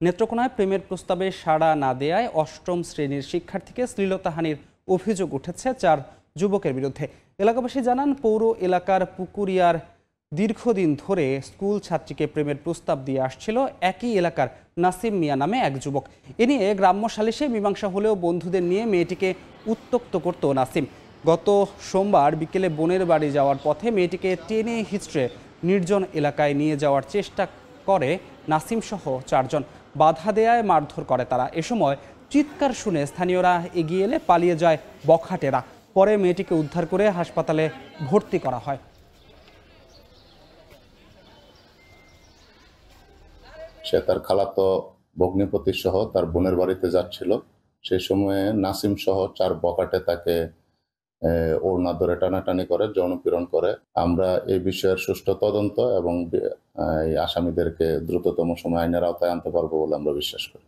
নেত্রকোনায় প্রেমের প্রস্তাবে সাড়া না দেয়ায় অষ্টম শ্রেণীর শিক্ষার্থীকে শ্লীলতাহানির অভিযোগ উঠেছে 4 যুবকের বিরুদ্ধে। এলাকাবাসী জানান, পৌর এলাকার পুকুরিয়ার দীর্ঘদিন ধরে স্কুল ছাত্রীকে প্রেমের প্রস্তাব দিয়ে আসছিল একই এলাকার নাসিম মিয়া নামে এক যুবক। এ নিয়ে গ্রাম্য সালিশে মীমাংসা হলেও বন্ধুদের নিয়ে মেয়েটিকে উত্ত্যক্ত করত নাসিম। গত সোমবার বিকেলে বোনের বাড়ি যাওয়ার পথে মেয়েটিকে টেনে হিঁচড়ে নির্জন এলাকায় নিয়ে যাওয়ার চেষ্টা করে নাসিম সহ 4 জন। বাধা দেয়ায় মারধর করে তারা। এ সময় চিৎকার শুনে স্থানীয়রা এগিয়ে এলে পালিয়ে যায় বখাটেরা। পরে মেয়েটিকে উদ্ধার করে হাসপাতালে ভর্তি করা হয়। সে তার খালাতো ভগ্নিপতি সহ তার বোনের বাড়িতে যাচ্ছিল। সেই সময়ে নাসিম সহ 4 বখাটে তাকে ওড়না ধরে টানাটানি করে, যৌনপীড়ন করে। আমরা এই বিষয়ের সুষ্ঠু তদন্ত এবং আসামিদেরকে দ্রুততম সময়ে আইনের আওতায় আনতে পারবো বলে আমরা বিশ্বাস করি।